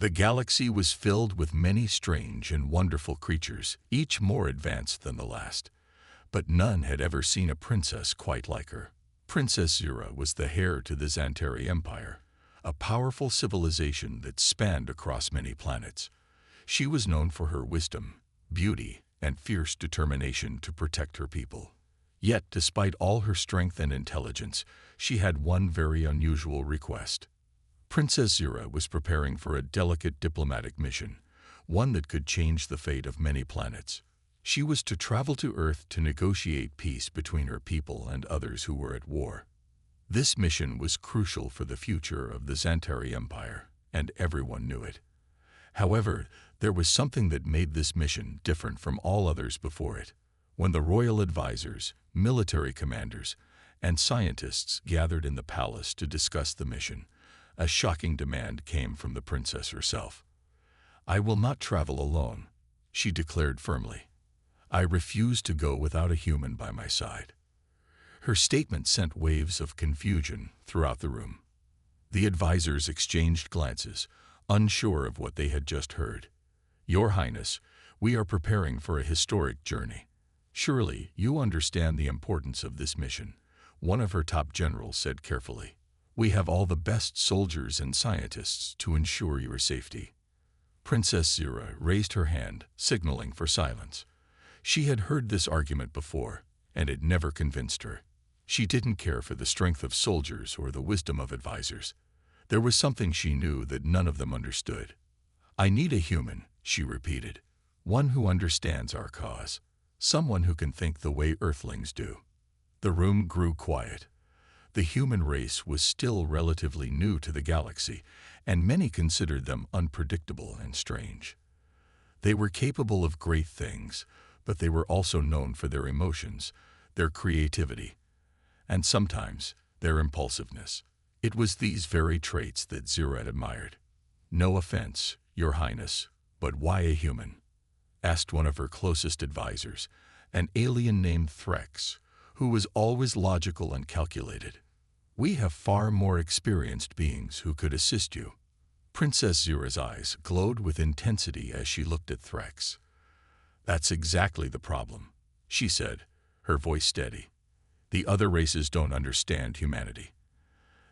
The galaxy was filled with many strange and wonderful creatures, each more advanced than the last. But none had ever seen a princess quite like her. Princess Zira was the heir to the Xanteri Empire, a powerful civilization that spanned across many planets. She was known for her wisdom, beauty, and fierce determination to protect her people. Yet, despite all her strength and intelligence, she had one very unusual request. Princess Zira was preparing for a delicate diplomatic mission, one that could change the fate of many planets. She was to travel to Earth to negotiate peace between her people and others who were at war. This mission was crucial for the future of the Xanteri Empire, and everyone knew it. However, there was something that made this mission different from all others before it. When the royal advisors, military commanders, and scientists gathered in the palace to discuss the mission, a shocking demand came from the princess herself. "I will not travel alone," she declared firmly. "I refuse to go without a human by my side." Her statement sent waves of confusion throughout the room. The advisors exchanged glances, unsure of what they had just heard. "Your Highness, we are preparing for a historic journey. Surely you understand the importance of this mission," one of her top generals said carefully. "We have all the best soldiers and scientists to ensure your safety." Princess Zira raised her hand, signaling for silence. She had heard this argument before, and it never convinced her. She didn't care for the strength of soldiers or the wisdom of advisors. There was something she knew that none of them understood. "I need a human," she repeated. "One who understands our cause. Someone who can think the way Earthlings do." The room grew quiet. The human race was still relatively new to the galaxy, and many considered them unpredictable and strange. They were capable of great things, but they were also known for their emotions, their creativity, and sometimes their impulsiveness. It was these very traits that Zira admired. "No offense, Your Highness, but why a human?" asked one of her closest advisors, an alien named Threx, who was always logical and calculated. "We have far more experienced beings who could assist you." Princess Zira's eyes glowed with intensity as she looked at Threx. "That's exactly the problem," she said, her voice steady. "The other races don't understand humanity.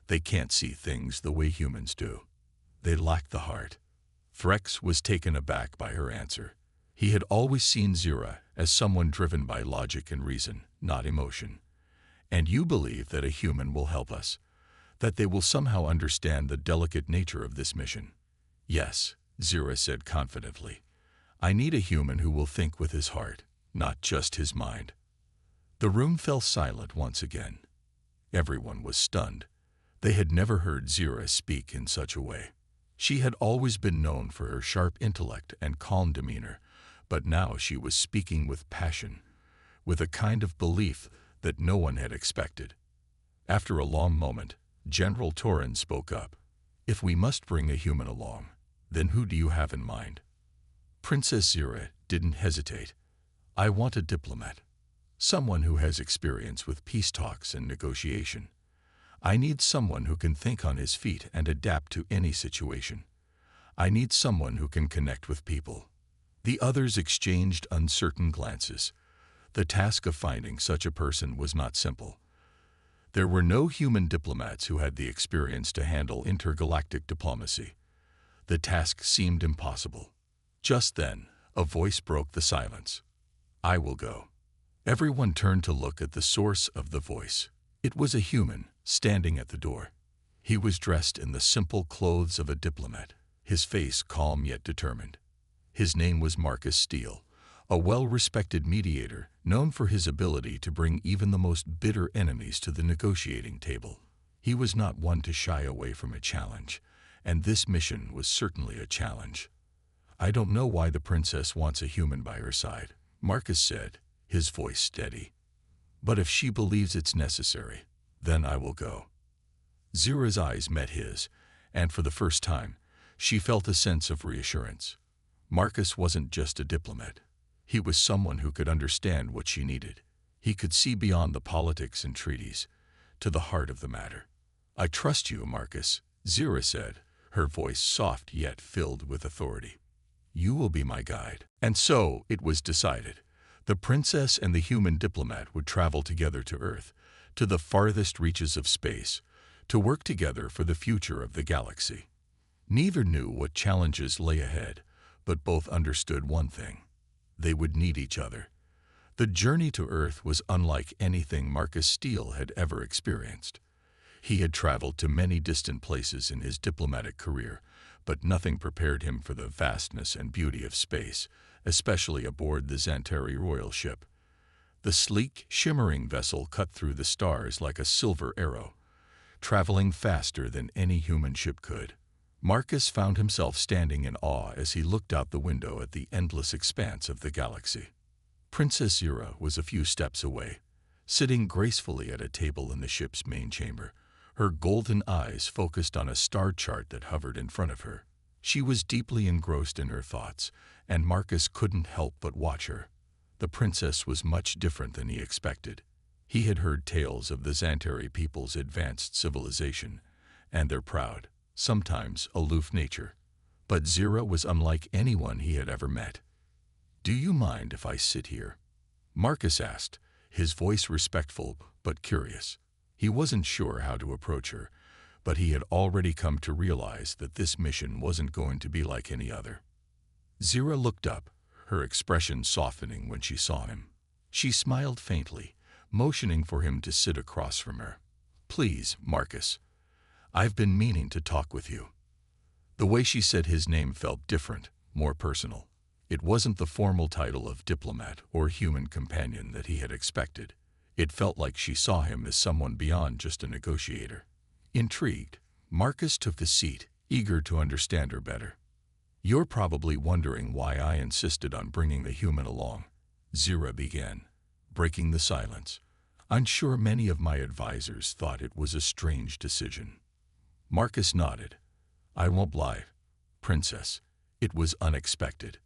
They can't see things the way humans do. They lack the heart." Threx was taken aback by her answer. He had always seen Zira as someone driven by logic and reason, not emotion. "And you believe that a human will help us? That they will somehow understand the delicate nature of this mission?" "Yes," Zira said confidently. "I need a human who will think with his heart, not just his mind." The room fell silent once again. Everyone was stunned. They had never heard Zira speak in such a way. She had always been known for her sharp intellect and calm demeanor, but now she was speaking with passion, with a kind of belief that no one had expected. After a long moment, General Torin spoke up. "If we must bring a human along, then who do you have in mind?" Princess Zira didn't hesitate. "I want a diplomat. Someone who has experience with peace talks and negotiation. I need someone who can think on his feet and adapt to any situation. I need someone who can connect with people." The others exchanged uncertain glances. The task of finding such a person was not simple. There were no human diplomats who had the experience to handle intergalactic diplomacy. The task seemed impossible. Just then, a voice broke the silence. "I will go." Everyone turned to look at the source of the voice. It was a human, standing at the door. He was dressed in the simple clothes of a diplomat, his face calm yet determined. His name was Marcus Steele, a well-respected mediator known for his ability to bring even the most bitter enemies to the negotiating table. He was not one to shy away from a challenge, and this mission was certainly a challenge. "I don't know why the princess wants a human by her side," Marcus said, his voice steady. "But if she believes it's necessary, then I will go." Zira's eyes met his, and for the first time, she felt a sense of reassurance. Marcus wasn't just a diplomat. He was someone who could understand what she needed. He could see beyond the politics and treaties, to the heart of the matter. "I trust you, Marcus," Zira said, her voice soft yet filled with authority. "You will be my guide." And so it was decided. The princess and the human diplomat would travel together to Earth, to the farthest reaches of space, to work together for the future of the galaxy. Neither knew what challenges lay ahead, but both understood one thing: they would need each other. The journey to Earth was unlike anything Marcus Steele had ever experienced. He had traveled to many distant places in his diplomatic career, but nothing prepared him for the vastness and beauty of space, especially aboard the Xanteri royal ship. The sleek, shimmering vessel cut through the stars like a silver arrow, traveling faster than any human ship could. Marcus found himself standing in awe as he looked out the window at the endless expanse of the galaxy. Princess Zira was a few steps away, sitting gracefully at a table in the ship's main chamber, her golden eyes focused on a star chart that hovered in front of her. She was deeply engrossed in her thoughts, and Marcus couldn't help but watch her. The princess was much different than he expected. He had heard tales of the Xanteri people's advanced civilization and their proud, sometimes aloof nature. But Zira was unlike anyone he had ever met. "Do you mind if I sit here?" Marcus asked, his voice respectful but curious. He wasn't sure how to approach her, but he had already come to realize that this mission wasn't going to be like any other. Zira looked up, her expression softening when she saw him. She smiled faintly, motioning for him to sit across from her. "Please, Marcus. I've been meaning to talk with you." The way she said his name felt different, more personal. It wasn't the formal title of diplomat or human companion that he had expected. It felt like she saw him as someone beyond just a negotiator. Intrigued, Marcus took a seat, eager to understand her better. "You're probably wondering why I insisted on bringing the human along," Zira began, breaking the silence. "I'm sure many of my advisors thought it was a strange decision." Marcus nodded. "I won't lie, Princess. It was unexpected.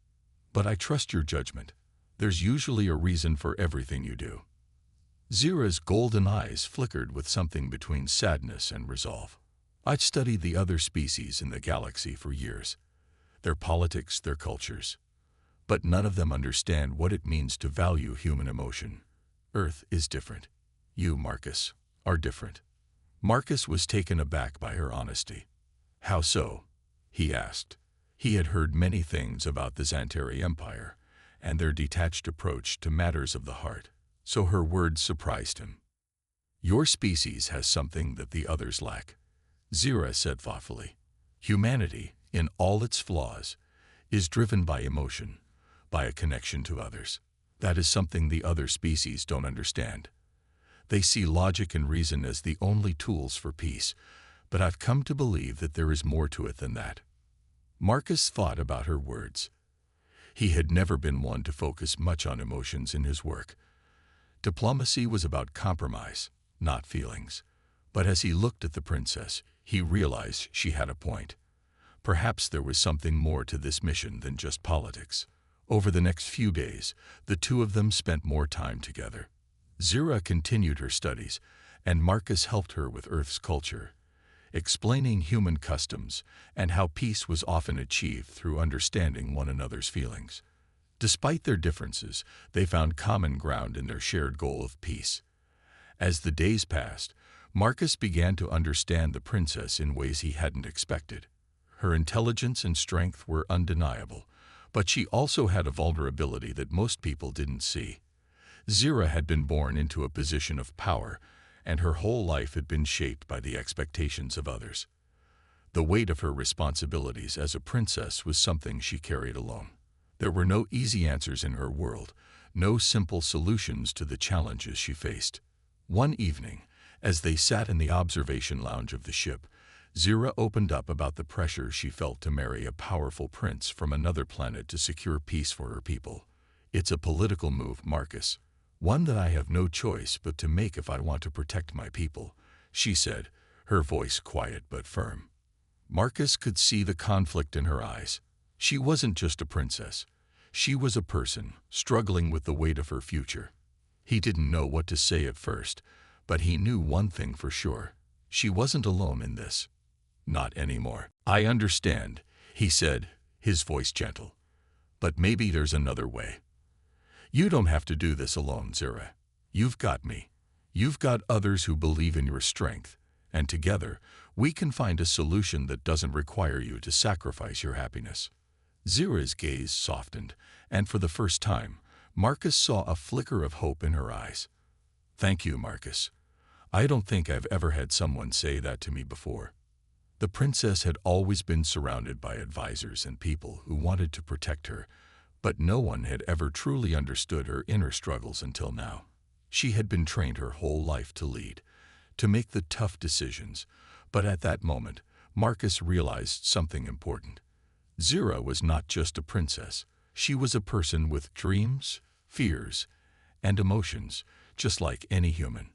But I trust your judgment. There's usually a reason for everything you do." Zira's golden eyes flickered with something between sadness and resolve. "I've studied the other species in the galaxy for years, their politics, their cultures. But none of them understand what it means to value human emotion. Earth is different. You, Marcus, are different." Marcus was taken aback by her honesty. "How so?" he asked. He had heard many things about the Xanteri Empire and their detached approach to matters of the heart, so her words surprised him. "Your species has something that the others lack," Zira said thoughtfully. "Humanity, in all its flaws, is driven by emotion, by a connection to others. That is something the other species don't understand. They see logic and reason as the only tools for peace, but I've come to believe that there is more to it than that." Marcus thought about her words. He had never been one to focus much on emotions in his work. Diplomacy was about compromise, not feelings. But as he looked at the princess, he realized she had a point. Perhaps there was something more to this mission than just politics. Over the next few days, the two of them spent more time together. Zira continued her studies, and Marcus helped her with Earth's culture, explaining human customs and how peace was often achieved through understanding one another's feelings. Despite their differences, they found common ground in their shared goal of peace. As the days passed, Marcus began to understand the princess in ways he hadn't expected. Her intelligence and strength were undeniable, but she also had a vulnerability that most people didn't see. Zira had been born into a position of power, and her whole life had been shaped by the expectations of others. The weight of her responsibilities as a princess was something she carried alone. There were no easy answers in her world, no simple solutions to the challenges she faced. One evening, as they sat in the observation lounge of the ship, Zira opened up about the pressure she felt to marry a powerful prince from another planet to secure peace for her people. "It's a political move, Marcus. One that I have no choice but to make if I want to protect my people," she said, her voice quiet but firm. Marcus could see the conflict in her eyes. She wasn't just a princess. She was a person, struggling with the weight of her future. He didn't know what to say at first, but he knew one thing for sure. She wasn't alone in this. Not anymore. I understand, he said, his voice gentle. But maybe there's another way. You don't have to do this alone, Zira. You've got me. You've got others who believe in your strength, and together we can find a solution that doesn't require you to sacrifice your happiness. Zira's gaze softened, and for the first time, Marcus saw a flicker of hope in her eyes. Thank you, Marcus. I don't think I've ever had someone say that to me before. The princess had always been surrounded by advisors and people who wanted to protect her, but no one had ever truly understood her inner struggles until now. She had been trained her whole life to lead, to make the tough decisions, but at that moment, Marcus realized something important. Zira was not just a princess. She was a person with dreams, fears, and emotions, just like any human.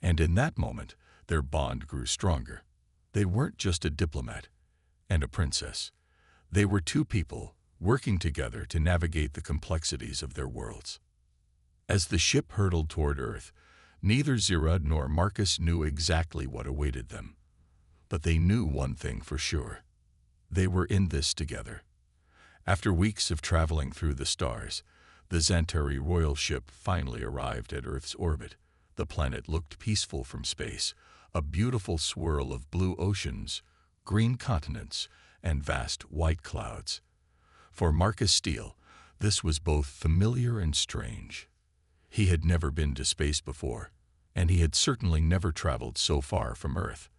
And in that moment, their bond grew stronger. They weren't just a diplomat and a princess. They were two people working together to navigate the complexities of their worlds. As the ship hurtled toward Earth, neither Zira nor Marcus knew exactly what awaited them. But they knew one thing for sure. They were in this together. After weeks of traveling through the stars, the Xantari royal ship finally arrived at Earth's orbit. The planet looked peaceful from space, a beautiful swirl of blue oceans, green continents, and vast white clouds. For Marcus Steele, this was both familiar and strange. He had never been to space before, and he had certainly never traveled so far from Earth.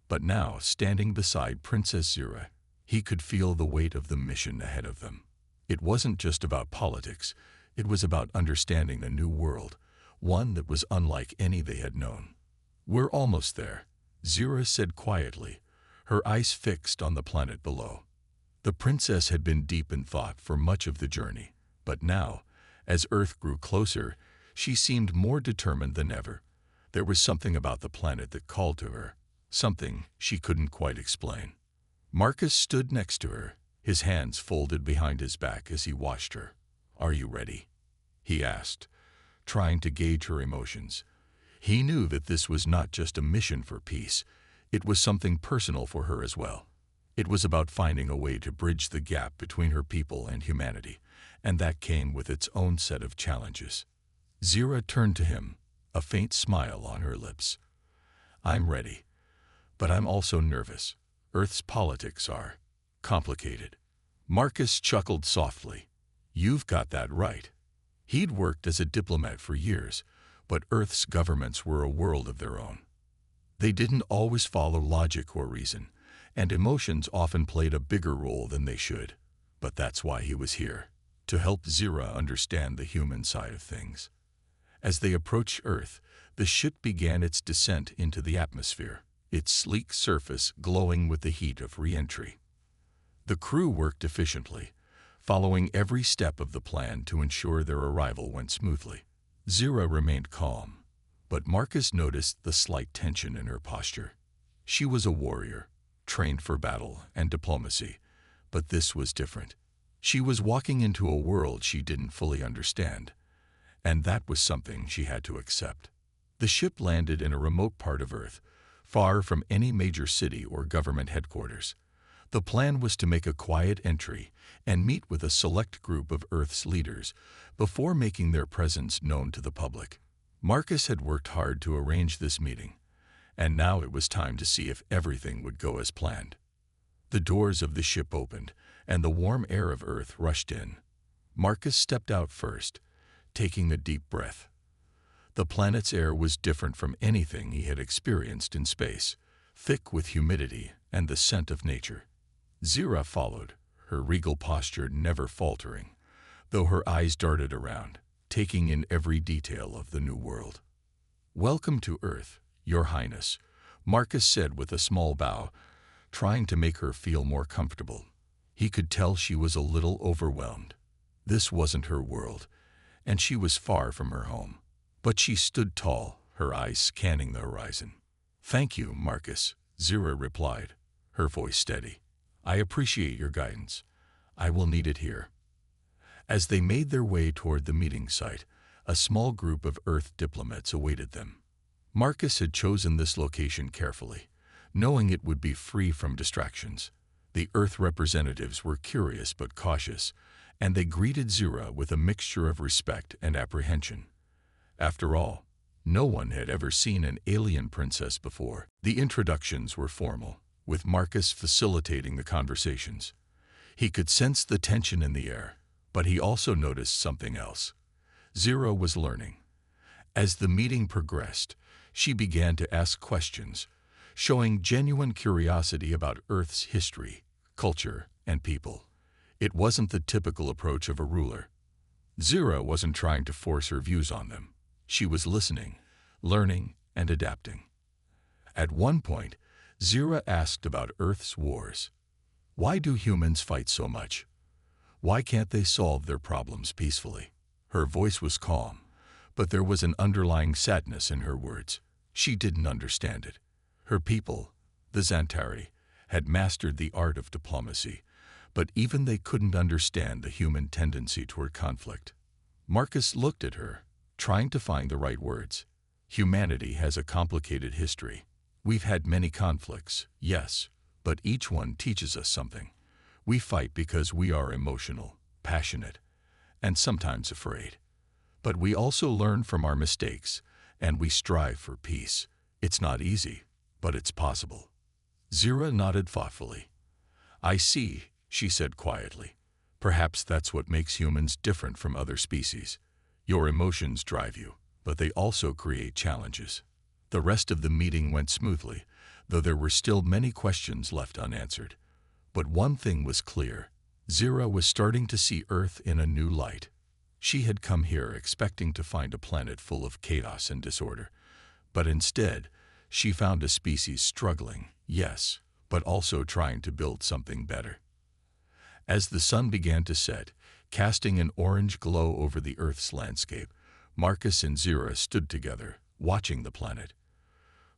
But now, standing beside Princess Zira, he could feel the weight of the mission ahead of them. It wasn't just about politics, it was about understanding a new world, one that was unlike any they had known. We're almost there, Zira said quietly, her eyes fixed on the planet below. The princess had been deep in thought for much of the journey, but now, as Earth grew closer, she seemed more determined than ever. There was something about the planet that called to her, something she couldn't quite explain. Marcus stood next to her, his hands folded behind his back as he watched her. "Are you ready?" he asked, trying to gauge her emotions. He knew that this was not just a mission for peace, it was something personal for her as well. It was about finding a way to bridge the gap between her people and humanity, and that came with its own set of challenges. Zira turned to him, a faint smile on her lips. "I'm ready, but I'm also nervous. Earth's politics are complicated." Marcus chuckled softly. "You've got that right." He'd worked as a diplomat for years, but Earth's governments were a world of their own. They didn't always follow logic or reason, and emotions often played a bigger role than they should. But that's why he was here, to help Zira understand the human side of things. As they approached Earth, the ship began its descent into the atmosphere, its sleek surface glowing with the heat of re-entry. The crew worked efficiently, following every step of the plan to ensure their arrival went smoothly. Zira remained calm, but Marcus noticed the slight tension in her posture. She was a warrior, trained for battle and diplomacy, but this was different. She was walking into a world she didn't fully understand, and that was something she had to accept. The ship landed in a remote part of Earth, far from any major city or government headquarters. The plan was to make a quiet entry and meet with a select group of Earth's leaders before making their presence known to the public. Marcus had worked hard to arrange this meeting, and now it was time to see if everything would go as planned. The doors of the ship opened, and the warm air of Earth rushed in. Marcus stepped out first, taking a deep breath. The planet's air was different from anything he had experienced in space, thick with humidity and the scent of nature. Zira followed, her regal posture never faltering, though her eyes darted around, taking in every detail of the new world. "Welcome to Earth, Your Highness," Marcus said with a small bow, trying to make her feel more comfortable. He could tell she was a little overwhelmed. This wasn't her world, and she was far from her home. But she stood tall, her eyes scanning the horizon. "Thank you, Marcus," Zira replied, her voice steady. "I appreciate your guidance. I will need it here." As they made their way toward the meeting site, a small group of Earth diplomats awaited them. Marcus had chosen this location carefully, knowing it would be free from distractions. The Earth representatives were curious but cautious, and they greeted Zira with a mixture of respect and apprehension. After all, no one had ever seen an alien princess before. The introductions were formal, with Marcus facilitating the conversations. He could sense the tension in the air, but he also noticed something else. Zira was learning. As the meeting progressed, she began to ask questions, showing genuine curiosity about Earth's history, culture, and people. It wasn't the typical approach of a ruler. Zira wasn't trying to force her views on them. She was listening, learning, and adapting. At one point, Zira asked about Earth's wars. Why do humans fight so much? Why can't they solve their problems peacefully? Her voice was calm, but there was an underlying sadness in her words. She didn't understand it. Her people, the Zantari, had mastered the art of diplomacy, but even they couldn't understand the human tendency toward conflict. Marcus looked at her, trying to find the right words. Humanity has a complicated history. We've had many conflicts, yes, but each one teaches us something. We fight because we are emotional, passionate, and sometimes afraid. But we also learn from our mistakes, and we strive for peace. It's not easy, but it's possible. Zira nodded thoughtfully. I see, she said quietly. Perhaps that's what makes humans different from other species. Your emotions drive you, but they also create challenges. The rest of the meeting went smoothly, though there were still many questions left unanswered. But one thing was clear. Zira was starting to see Earth in a new light. She had come here expecting to find a planet full of chaos and disorder. But instead, she found a species struggling, yes, but also trying to build something better. As the sun began to set, casting an orange glow over the Earth's landscape, Marcus and Zira stood together, watching the planet.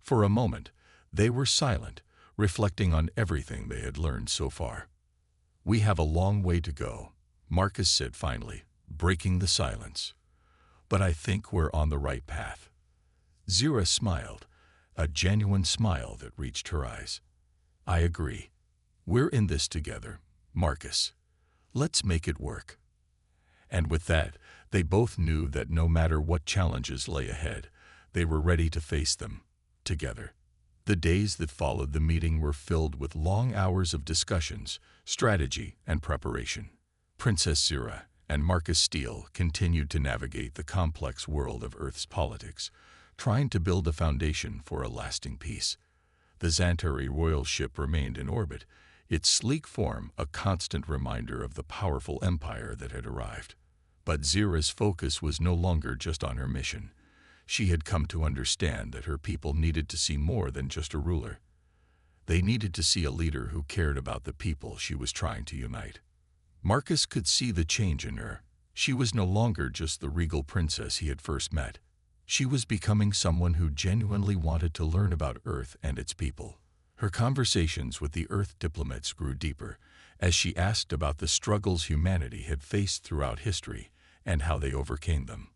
For a moment, they were silent, reflecting on everything they had learned so far. We have a long way to go, Marcus said finally, breaking the silence. But I think we're on the right path. Zira smiled, a genuine smile that reached her eyes. I agree. We're in this together, Marcus. Let's make it work. And with that, they both knew that no matter what challenges lay ahead, they were ready to face them, together. The days that followed the meeting were filled with long hours of discussions, strategy, and preparation. Princess Zira and Marcus Steele continued to navigate the complex world of Earth's politics, trying to build a foundation for a lasting peace. The Zantari royal ship remained in orbit, its sleek form a constant reminder of the powerful empire that had arrived. But Zira's focus was no longer just on her mission. She had come to understand that her people needed to see more than just a ruler. They needed to see a leader who cared about the people she was trying to unite. Marcus could see the change in her. She was no longer just the regal princess he had first met. She was becoming someone who genuinely wanted to learn about Earth and its people. Her conversations with the Earth diplomats grew deeper as she asked about the struggles humanity had faced throughout history and how they overcame them.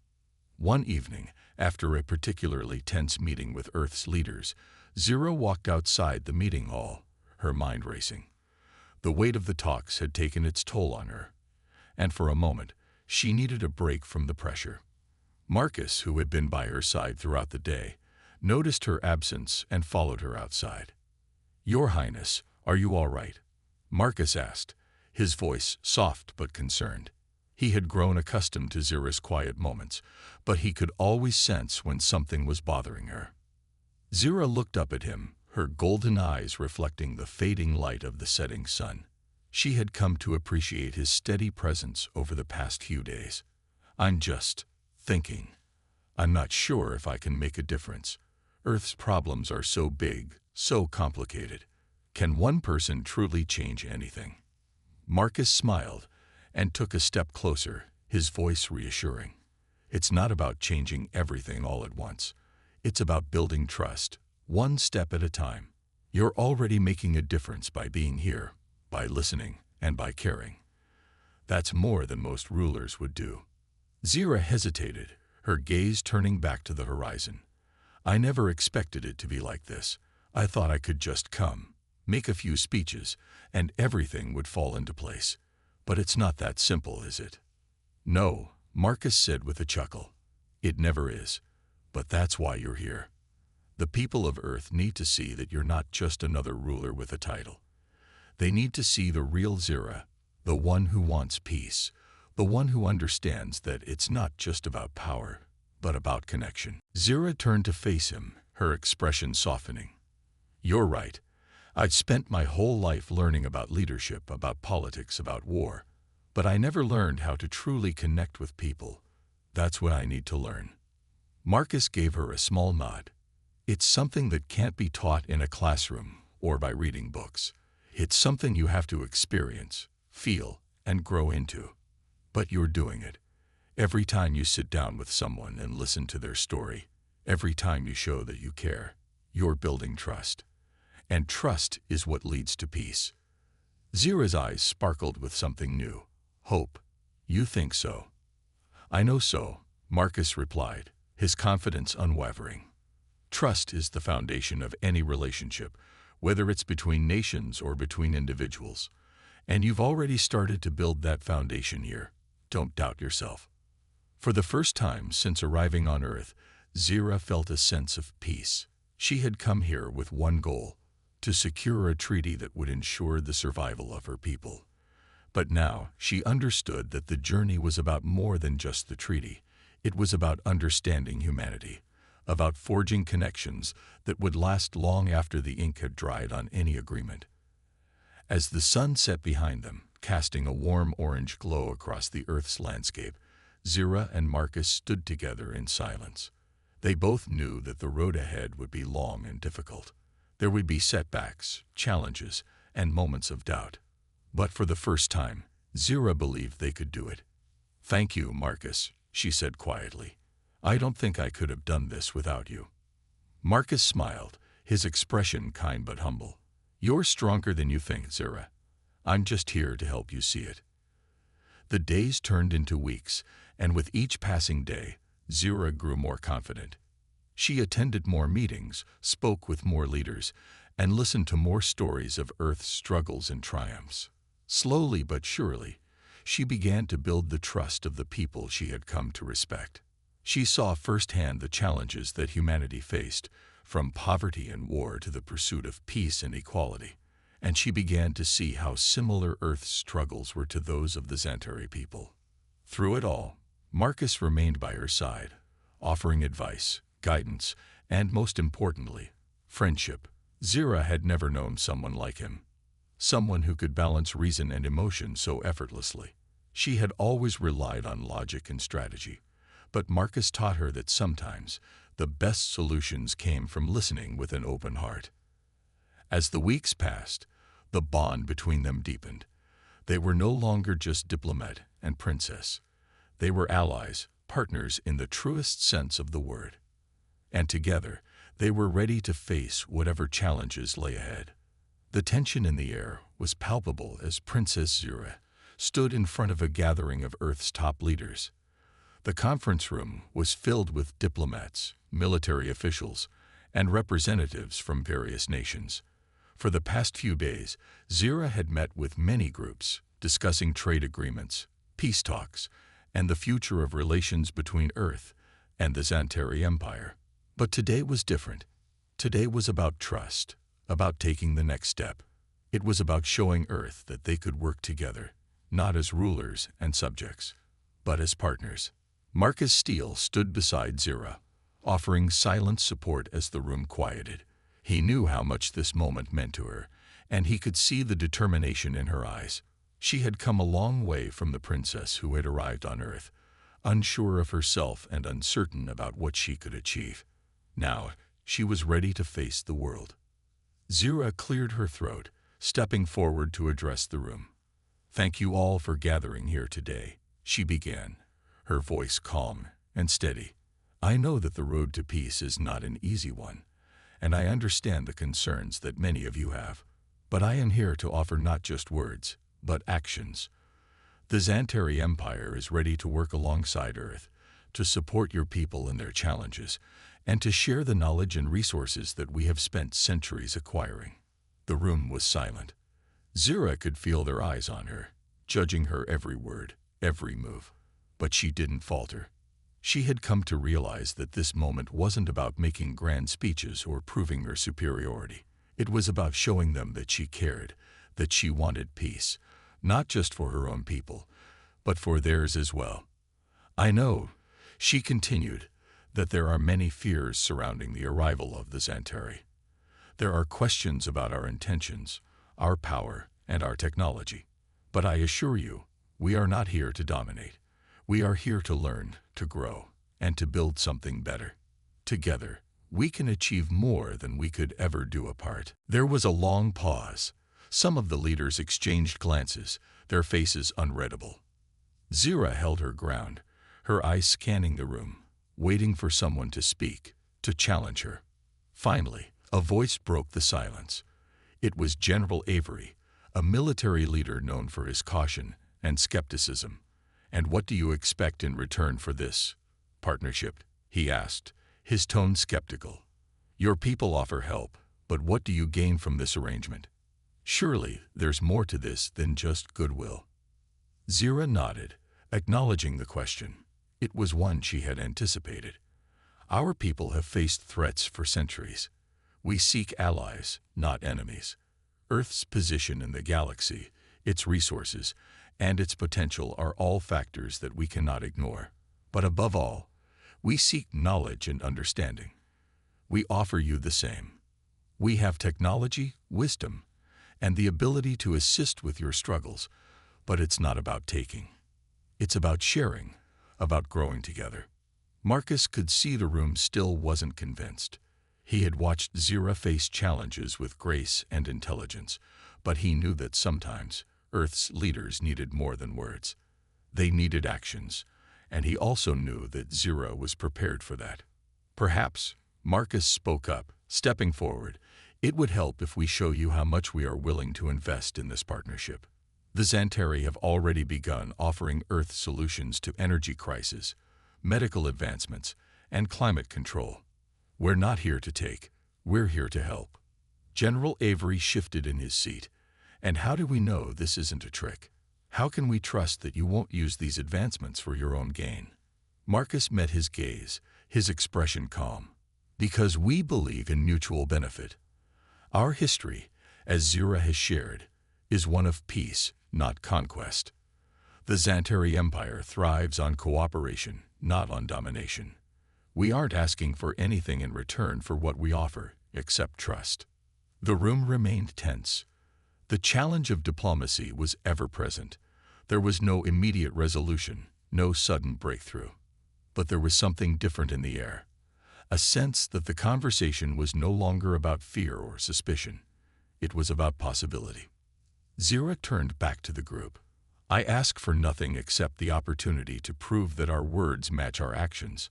One evening, after a particularly tense meeting with Earth's leaders, Zira walked outside the meeting hall, her mind racing. The weight of the talks had taken its toll on her, and for a moment, she needed a break from the pressure. Marcus, who had been by her side throughout the day, noticed her absence and followed her outside. Your Highness, are you all right? Marcus asked, his voice soft but concerned. He had grown accustomed to Zira's quiet moments, but he could always sense when something was bothering her. Zira looked up at him, her golden eyes reflecting the fading light of the setting sun. She had come to appreciate his steady presence over the past few days. I'm just thinking. I'm not sure if I can make a difference. Earth's problems are so big, so complicated. Can one person truly change anything? Marcus smiled and took a step closer, his voice reassuring. It's not about changing everything all at once. It's about building trust, one step at a time. You're already making a difference by being here, by listening, and by caring. That's more than most rulers would do. Zira hesitated, her gaze turning back to the horizon. I never expected it to be like this. I thought I could just come, make a few speeches, and everything would fall into place. But it's not that simple, is it? No, Marcus said with a chuckle. It never is. But that's why you're here. The people of Earth need to see that you're not just another ruler with a title. They need to see the real Zira, the one who wants peace, the one who understands that it's not just about power, but about connection. Zira turned to face him, her expression softening. You're right. I've spent my whole life learning about leadership, about politics, about war, but I never learned how to truly connect with people. That's what I need to learn. Marcus gave her a small nod. It's something that can't be taught in a classroom or by reading books. It's something you have to experience, feel, and grow into. But you're doing it. Every time you sit down with someone and listen to their story, every time you show that you care, you're building trust. And trust is what leads to peace. Zira's eyes sparkled with something new. Hope. You think so? I know so, Marcus replied, his confidence unwavering. Trust is the foundation of any relationship, whether it's between nations or between individuals. And you've already started to build that foundation here. Don't doubt yourself. For the first time since arriving on Earth, Zira felt a sense of peace. She had come here with one goal, to secure a treaty that would ensure the survival of her people. But now she understood that the journey was about more than just the treaty. It was about understanding humanity, about forging connections that would last long after the ink had dried on any agreement. As the sun set behind them, casting a warm orange glow across the Earth's landscape, Zira and Marcus stood together in silence. They both knew that the road ahead would be long and difficult. There would be setbacks, challenges, and moments of doubt. But for the first time, Zira believed they could do it. Thank you, Marcus, she said quietly. I don't think I could have done this without you. Marcus smiled, his expression kind but humble. You're stronger than you think, Zira. I'm just here to help you see it. The days turned into weeks, and with each passing day, Zira grew more confident. She attended more meetings, spoke with more leaders, and listened to more stories of Earth's struggles and triumphs. Slowly but surely, she began to build the trust of the people she had come to respect. She saw firsthand the challenges that humanity faced, from poverty and war to the pursuit of peace and equality, and she began to see how similar Earth's struggles were to those of the Zantari people. Through it all, Marcus remained by her side, offering advice, guidance, and most importantly, friendship. Zira had never known someone like him, someone who could balance reason and emotion so effortlessly. She had always relied on logic and strategy, but Marcus taught her that sometimes the best solutions came from listening with an open heart. As the weeks passed, the bond between them deepened. They were no longer just diplomat and princess. They were allies, partners in the truest sense of the word. And together, they were ready to face whatever challenges lay ahead. The tension in the air was palpable as Princess Zira stood in front of a gathering of Earth's top leaders. The conference room was filled with diplomats, military officials, and representatives from various nations. For the past few days, Zira had met with many groups, discussing trade agreements, peace talks, and the future of relations between Earth and the Zantari Empire. But today was different. Today was about trust, about taking the next step. It was about showing Earth that they could work together, not as rulers and subjects, but as partners. Marcus Steele stood beside Zira, offering silent support as the room quieted. He knew how much this moment meant to her, and he could see the determination in her eyes. She had come a long way from the princess who had arrived on Earth, unsure of herself and uncertain about what she could achieve. Now, she was ready to face the world. Zira cleared her throat, stepping forward to address the room. Thank you all for gathering here today, she began, her voice calm and steady. I know that the road to peace is not an easy one, and I understand the concerns that many of you have. But I am here to offer not just words, but actions. The Zantari Empire is ready to work alongside Earth, to support your people in their challenges, and to share the knowledge and resources that we have spent centuries acquiring. The room was silent. Zira could feel their eyes on her, judging her every word, every move. But she didn't falter. She had come to realize that this moment wasn't about making grand speeches or proving her superiority. It was about showing them that she cared, that she wanted peace, not just for her own people, but for theirs as well. I know, she continued, that there are many fears surrounding the arrival of the Xanteri. There are questions about our intentions, our power, and our technology. But I assure you, we are not here to dominate. We are here to learn, to grow, and to build something better. Together, we can achieve more than we could ever do apart. There was a long pause. Some of the leaders exchanged glances, their faces unreadable. Zira held her ground, her eyes scanning the room, waiting for someone to speak, to challenge her. Finally, a voice broke the silence. It was General Avery, a military leader known for his caution and skepticism. "And what do you expect in return for this partnership?" he asked, his tone skeptical. "Your people offer help, but what do you gain from this arrangement? Surely there's more to this than just goodwill." Zira nodded, acknowledging the question. It was one she had anticipated. "Our people have faced threats for centuries. We seek allies, not enemies. Earth's position in the galaxy, its resources, and its potential are all factors that we cannot ignore. But above all, we seek knowledge and understanding. We offer you the same. We have technology, wisdom, and the ability to assist with your struggles, but it's not about taking. It's about sharing, about growing together." Marcus could see the room still wasn't convinced. He had watched Zira face challenges with grace and intelligence, but he knew that sometimes Earth's leaders needed more than words. They needed actions, and he also knew that Zira was prepared for that. "Perhaps," Marcus spoke up, stepping forward, "it would help if we show you how much we are willing to invest in this partnership. The Xanteri have already begun offering Earth solutions to energy crisis, medical advancements, and climate control. We're not here to take, we're here to help." General Avery shifted in his seat. "And how do we know this isn't a trick? How can we trust that you won't use these advancements for your own gain?" Marcus met his gaze, his expression calm. "Because we believe in mutual benefit. Our history, as Zira has shared, is one of peace, not conquest. The Xanteri Empire thrives on cooperation, not on domination. We aren't asking for anything in return for what we offer, except trust." The room remained tense. The challenge of diplomacy was ever present. There was no immediate resolution, no sudden breakthrough. But there was something different in the air. A sense that the conversation was no longer about fear or suspicion. It was about possibility. Zira turned back to the group. "I ask for nothing except the opportunity to prove that our words match our actions.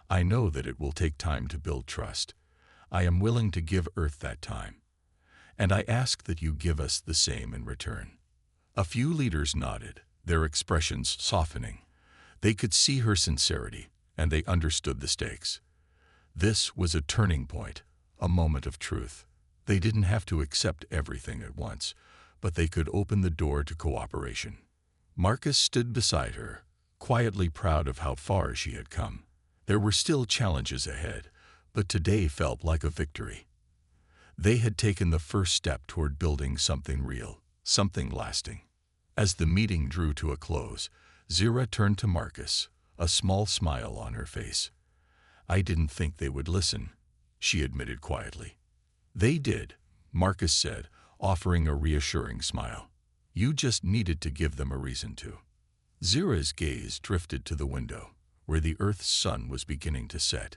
I know that it will take time to build trust. I am willing to give Earth that time. And I ask that you give us the same in return." A few leaders nodded, their expressions softening. They could see her sincerity, and they understood the stakes. This was a turning point, a moment of truth. They didn't have to accept everything at once, but they could open the door to cooperation. Marcus stood beside her, quietly proud of how far she had come. There were still challenges ahead, but today felt like a victory. They had taken the first step toward building something real, something lasting. As the meeting drew to a close, Zira turned to Marcus, a small smile on her face. "I didn't think they would listen," she admitted quietly. "They did," Marcus said, offering a reassuring smile. "You just needed to give them a reason to." Zira's gaze drifted to the window, where the Earth's sun was beginning to set.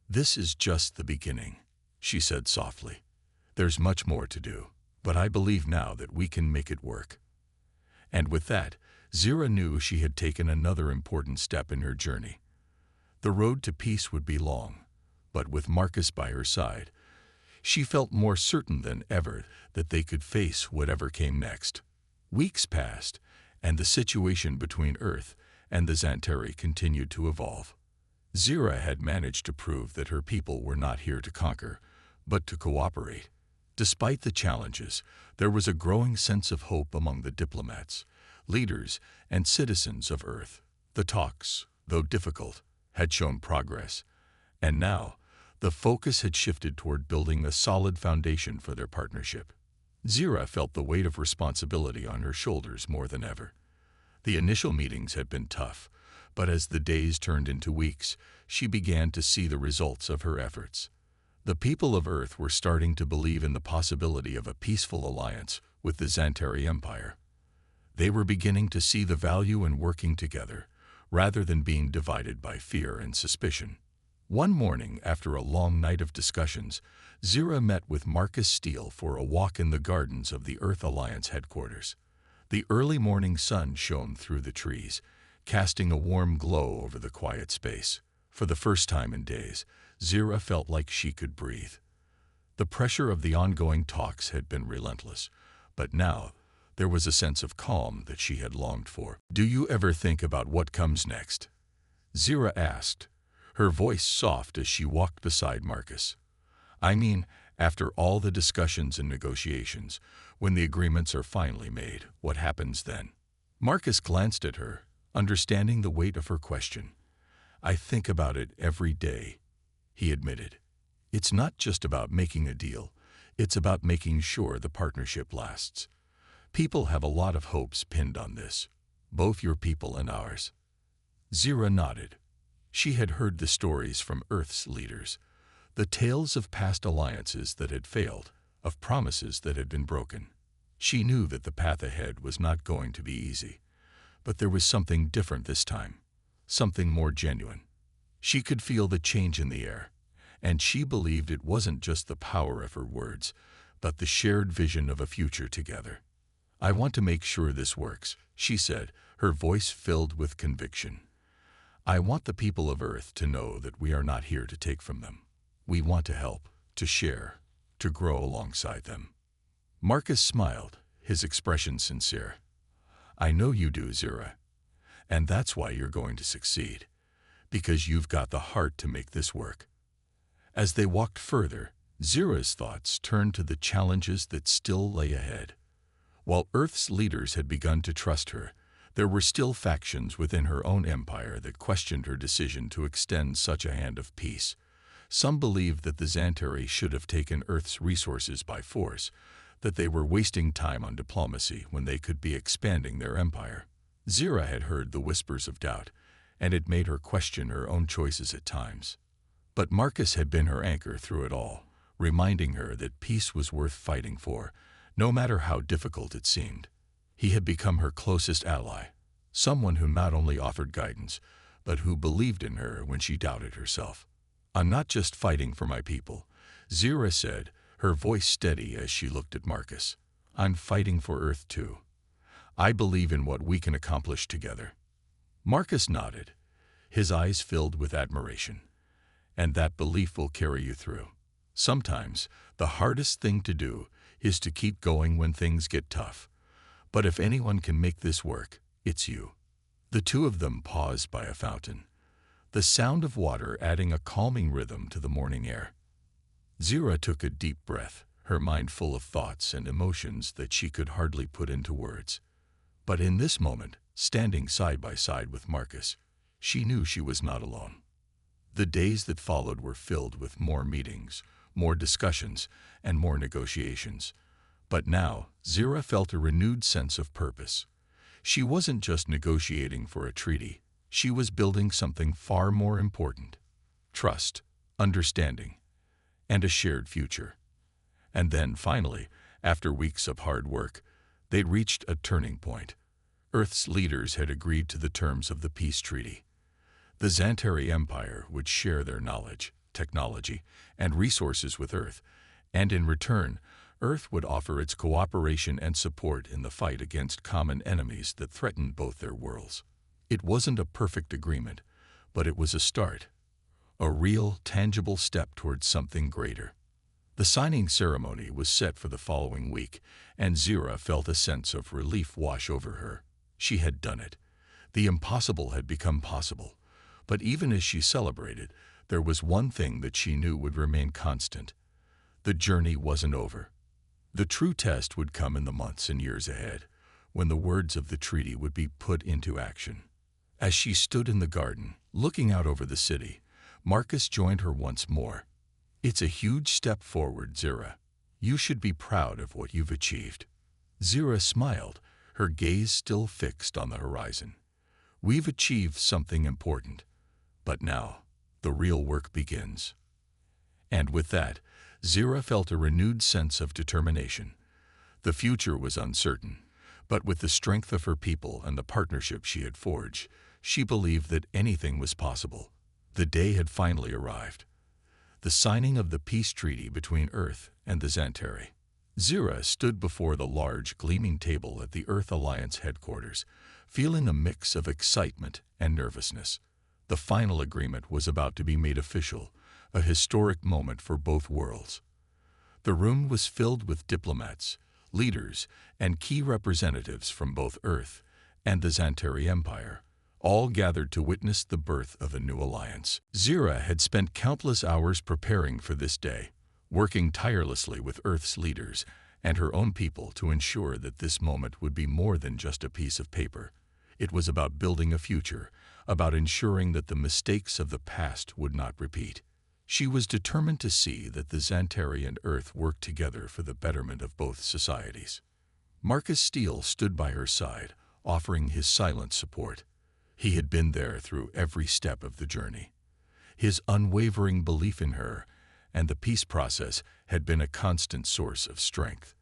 "This is just the beginning," she said softly. "There's much more to do, but I believe now that we can make it work." And with that, Zira knew she had taken another important step in her journey. The road to peace would be long, but with Marcus by her side, she felt more certain than ever that they could face whatever came next. Weeks passed, and the situation between Earth and the Xanteri continued to evolve. Zira had managed to prove that her people were not here to conquer, but to cooperate. Despite the challenges, there was a growing sense of hope among the diplomats, leaders, and citizens of Earth. The talks, though difficult, had shown progress, and now the focus had shifted toward building a solid foundation for their partnership. Zira felt the weight of responsibility on her shoulders more than ever. The initial meetings had been tough, but as the days turned into weeks, she began to see the results of her efforts. The people of Earth were starting to believe in the possibility of a peaceful alliance with the Xantari Empire. They were beginning to see the value in working together, rather than being divided by fear and suspicion. One morning, after a long night of discussions, Zira met with Marcus Steele for a walk in the gardens of the Earth Alliance headquarters. The early morning sun shone through the trees, casting a warm glow over the quiet space. For the first time in days, Zira felt like she could breathe. The pressure of the ongoing talks had been relentless, but now there was a sense of calm that she had longed for. "Do you ever think about what comes next?" Zira asked, her voice soft as she walked beside Marcus. "I mean, after all the discussions and negotiations, when the agreements are finally made, what happens then?" Marcus glanced at her, understanding the weight of her question. "I think about it every day," he admitted. "It's not just about making a deal, it's about making sure the partnership lasts. People have a lot of hopes pinned on this, both your people and ours." Zira nodded. She had heard the stories from Earth's leaders, the tales of past alliances that had failed, of promises that had been broken. She knew that the path ahead was not going to be easy, but there was something different this time, something more genuine. She could feel the change in the air, and she believed it wasn't just the power of her words, but the shared vision of a future together. "I want to make sure this works," she said, her voice filled with conviction. "I want the people of Earth to know that we are not here to take from them. We want to help, to share, to grow alongside them." Marcus smiled, his expression sincere. "I know you do, Zira. And that's why you're going to succeed, because you've got the heart to make this work." As they walked further, Zira's thoughts turned to the challenges that still lay ahead. While Earth's leaders had begun to trust her, there were still factions within her own empire that questioned her decision to extend such a hand of peace. Some believed that the Xantari should have taken Earth's resources by force, that they were wasting time on diplomacy when they could be expanding their empire. Zira had heard the whispers of doubt, and it made her question her own choices at times. But Marcus had been her anchor through it all, reminding her that peace was worth fighting for, no matter how difficult it seemed. He had become her closest ally, someone who not only offered guidance, but who believed in her when she doubted herself. "I'm not just fighting for my people," Zira said, her voice steady as she looked at Marcus. "I'm fighting for Earth too. I believe in what we can accomplish together." Marcus nodded, his eyes filled with admiration. "And that belief will carry you through. Sometimes the hardest thing to do is to keep going when things get tough. But if anyone can make this work, it's you." The two of them paused by a fountain, the sound of water adding a calming rhythm to the morning air. Zira took a deep breath, her mind full of thoughts and emotions that she could hardly put into words. But in this moment, standing side by side with Marcus, she knew she was not alone. The days that followed were filled with more meetings, more discussions, and more negotiations. But now, Zira felt a renewed sense of purpose. She wasn't just negotiating for a treaty, she was building something far more important: trust, understanding, and a shared future. And then, finally, after weeks of hard work, they'd reached a turning point. Earth's leaders had agreed to the terms of the peace treaty. The Xantari Empire would share their knowledge, technology, and resources with Earth, and in return, Earth would offer its cooperation and support in the fight against common enemies that threatened both their worlds. It wasn't a perfect agreement, but it was a start, a real, tangible step towards something greater. The signing ceremony was set for the following week, and Zira felt a sense of relief wash over her. She had done it. The impossible had become possible. But even as she celebrated, there was one thing that she knew would remain constant. The journey wasn't over. The true test would come in the months and years ahead, when the words of the treaty would be put into action. As she stood in the garden, looking out over the city, Marcus joined her once more. "It's a huge step forward, Zira. You should be proud of what you've achieved." Zira smiled, her gaze still fixed on the horizon. "We've achieved something important, but now the real work begins." And with that, Zira felt a renewed sense of determination. The future was uncertain, but with the strength of her people and the partnership she had forged, she believed that anything was possible. The day had finally arrived. The signing of the peace treaty between Earth and the Xanteri. Zira stood before the large, gleaming table at the Earth Alliance headquarters, feeling a mix of excitement and nervousness. The final agreement was about to be made official, a historic moment for both worlds. The room was filled with diplomats, leaders, and key representatives from both Earth and the Xanteri Empire, all gathered to witness the birth of a new alliance. Zira had spent countless hours preparing for this day, working tirelessly with Earth's leaders and her own people to ensure that this moment would be more than just a piece of paper. It was about building a future, about ensuring that the mistakes of the past would not repeat. She was determined to see that the Xanteri and Earth worked together for the betterment of both societies. Marcus Steele stood by her side, offering his silent support. He had been there through every step of the journey. His unwavering belief in her and the peace process had been a constant source of strength.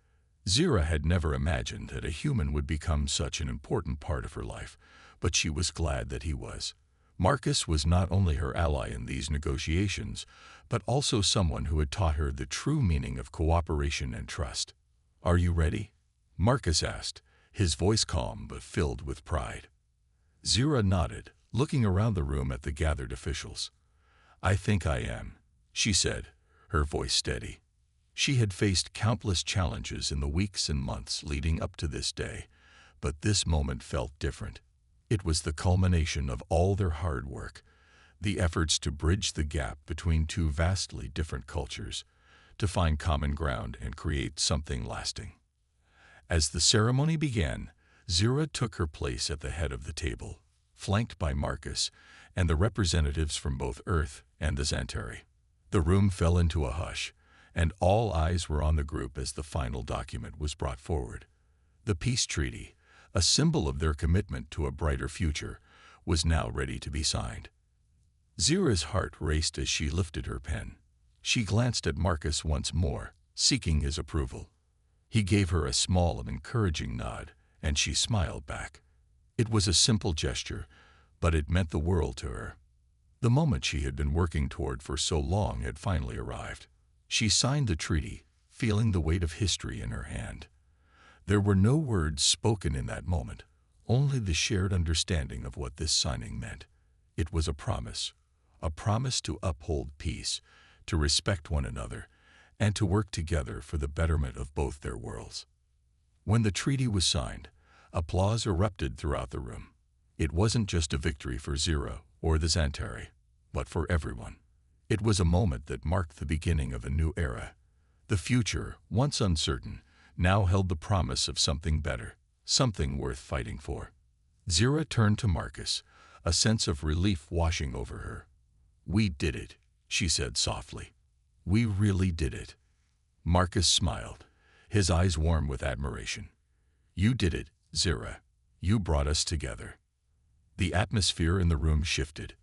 Zira had never imagined that a human would become such an important part of her life, but she was glad that he was. Marcus was not only her ally in these negotiations, but also someone who had taught her the true meaning of cooperation and trust. "Are you ready?" Marcus asked, his voice calm but filled with pride. Zira nodded, looking around the room at the gathered officials. "I think I am," she said, her voice steady. She had faced countless challenges in the weeks and months leading up to this day, but this moment felt different. It was the culmination of all their hard work, the efforts to bridge the gap between two vastly different cultures, to find common ground and create something lasting. As the ceremony began, Zira took her place at the head of the table, flanked by Marcus and the representatives from both Earth and the Xanteri. The room fell into a hush, and all eyes were on the group as the final document was brought forward. The peace treaty, a symbol of their commitment to a brighter future, was now ready to be signed. Zira's heart raced as she lifted her pen. She glanced at Marcus once more, seeking his approval. He gave her a small and encouraging nod, and she smiled back. It was a simple gesture, but it meant the world to her. The moment she had been working toward for so long had finally arrived. She signed the treaty, feeling the weight of history in her hand. There were no words spoken in that moment, only the shared understanding of what this signing meant. It was a promise to uphold peace, to respect one another, and to work together for the betterment of both their worlds. When the treaty was signed, applause erupted throughout the room. It wasn't just a victory for Zira or the Xanteri, but for everyone. It was a moment that marked the beginning of a new era. The future, once uncertain, now held the promise of something better, something worth fighting for. Zira turned to Marcus, a sense of relief washing over her. "We did it," she said softly. "We really did it." Marcus smiled, his eyes warm with admiration. "You did it, Zira. You brought us together." The atmosphere in the room shifted.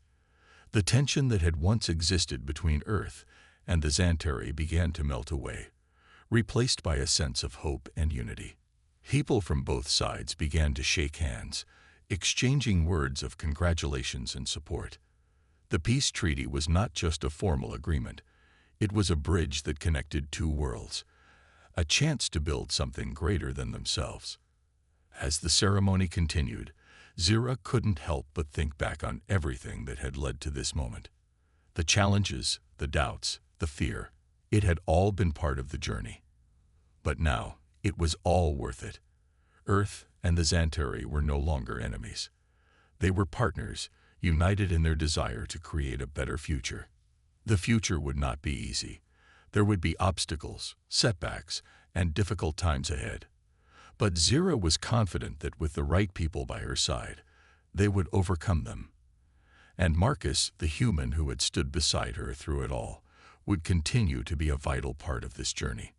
The tension that had once existed between Earth and the Xanteri began to melt away, replaced by a sense of hope and unity. People from both sides began to shake hands, exchanging words of congratulations and support. The peace treaty was not just a formal agreement. It was a bridge that connected two worlds, a chance to build something greater than themselves. As the ceremony continued, Zira couldn't help but think back on everything that had led to this moment. The challenges, the doubts, the fear, it had all been part of the journey. But now, it was all worth it. Earth and the Xanteri were no longer enemies. They were partners, united in their desire to create a better future. The future would not be easy. There would be obstacles, setbacks, and difficult times ahead. But Zira was confident that with the right people by her side, they would overcome them. And Marcus, the human who had stood beside her through it all, would continue to be a vital part of this journey.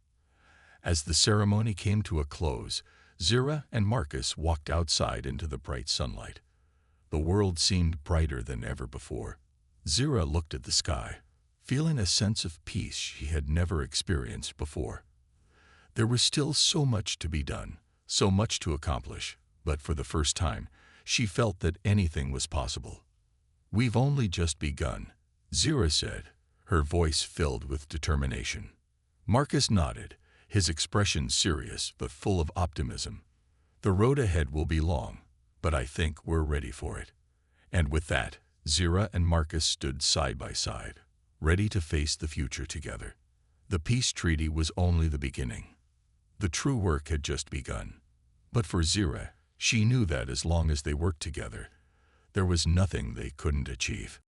As the ceremony came to a close, Zira and Marcus walked outside into the bright sunlight. The world seemed brighter than ever before. Zira looked at the sky, feeling a sense of peace she had never experienced before. There was still so much to be done, so much to accomplish, but for the first time, she felt that anything was possible. "We've only just begun," Zira said, her voice filled with determination. Marcus nodded, his expression serious but full of optimism. "The road ahead will be long, but I think we're ready for it." And with that, Zira and Marcus stood side by side, ready to face the future together. The peace treaty was only the beginning. The true work had just begun. But for Zira, she knew that as long as they worked together, there was nothing they couldn't achieve.